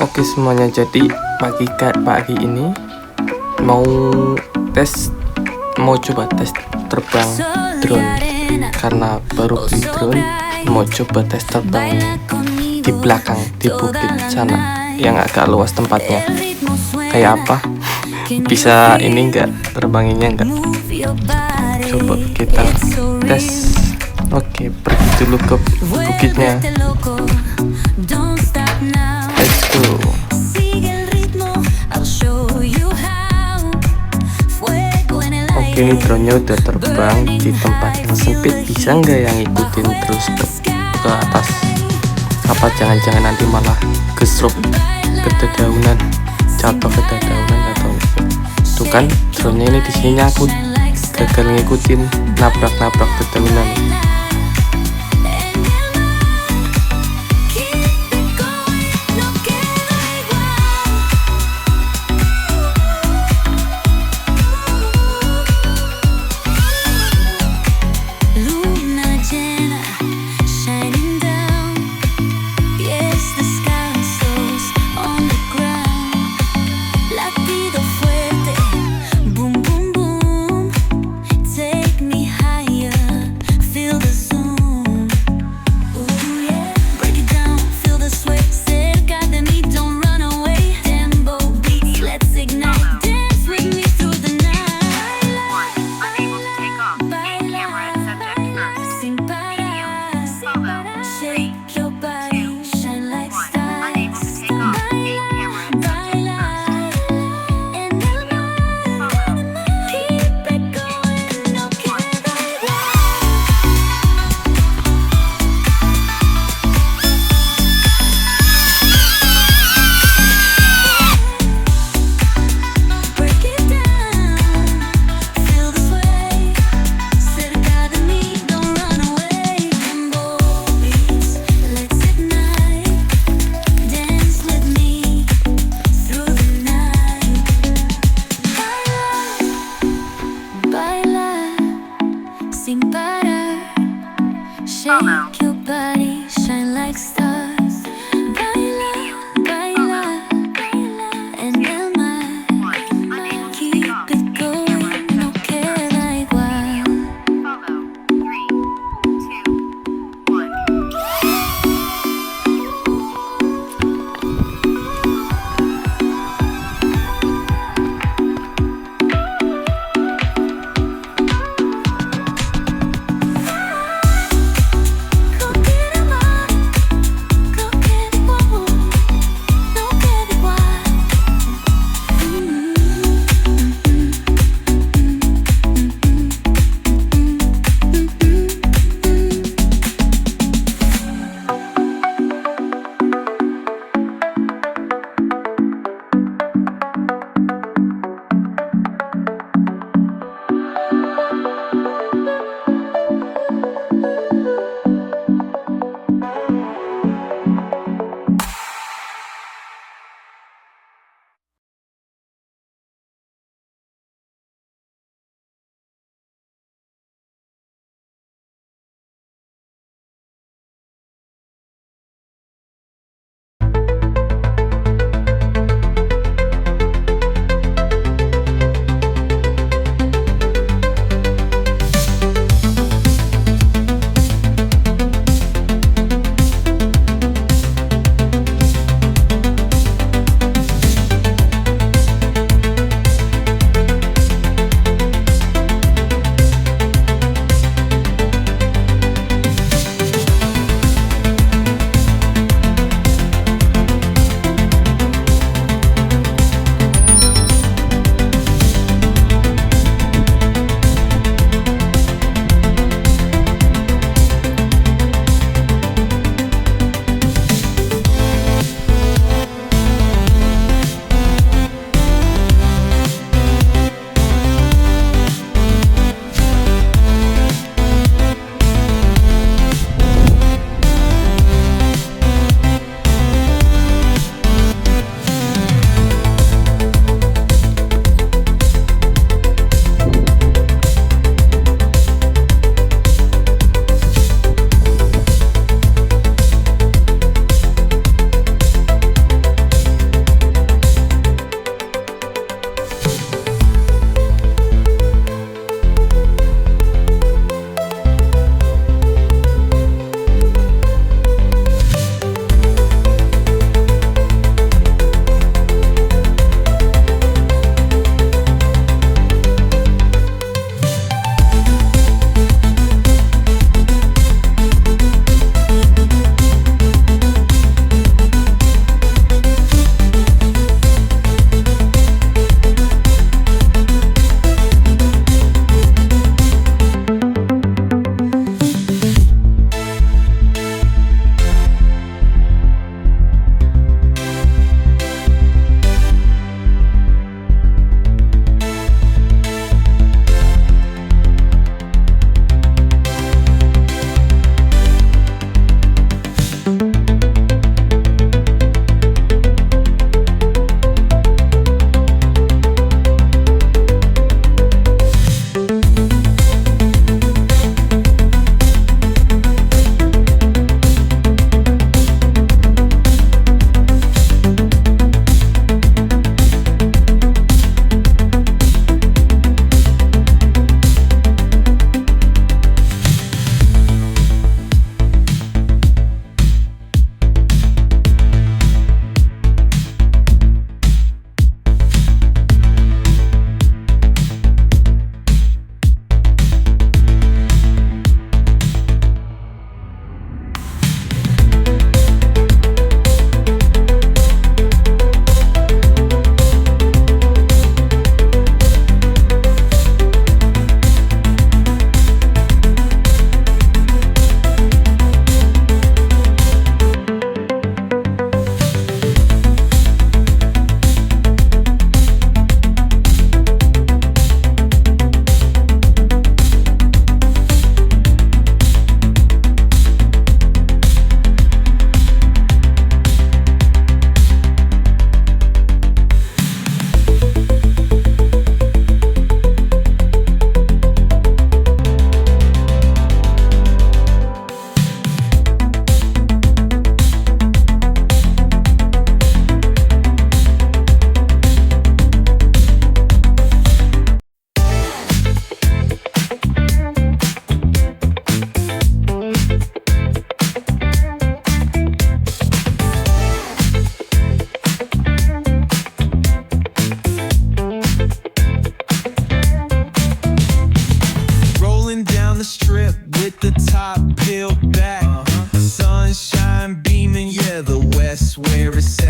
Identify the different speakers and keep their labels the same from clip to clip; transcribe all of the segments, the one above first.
Speaker 1: Oke semuanya, jadi pagi ini mau coba tes terbang drone, karena baru beli drone, mau coba tes terbang di belakang di bukit sana yang agak luas tempatnya. Kayak apa? Bisa ini enggak, terbanginnya enggak? Coba kita tes. Oke, pergi dulu ke bukitnya. Let's go. Oke, ini drone-nya udah terbang di tempat yang sempit. Bisa nggak yang ngikutin terus ke atas? Apa jangan-jangan nanti malah gesruk ke dedaunan, jatuh ke dedaunan atau tuh kan drone-nya ini di sini nyangkut, gagal ngikutin, nabrak dedaunan.
Speaker 2: Feel the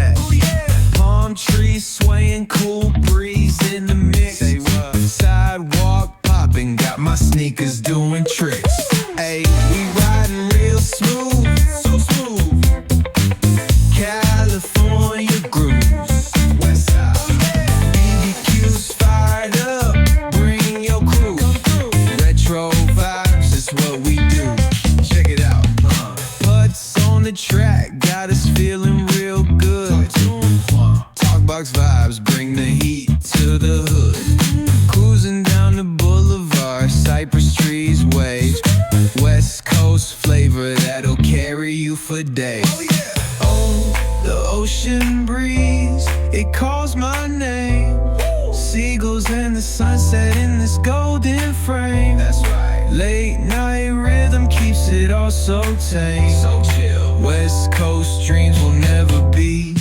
Speaker 2: that. Palm trees swaying, cool breeze in the mix. Sidewalk popping, got my sneakers doing tricks. Ayy, we riding real smooth, so smooth. California grooves, West Side. BBQ's fired up, bring your crew. Retro vibes is what we do. Check it out. Putts on the track, got us feeling real good. Talkbox vibes, bring the heat to the hood. Cruising down the boulevard, cypress trees wave. West Coast flavor that'll carry you for days. Oh, the ocean breeze, it calls my name. Seagulls and the sunset in this golden frame. That's right. Late night rhythm keeps it all so tame. So chill. West Coast dreams will never be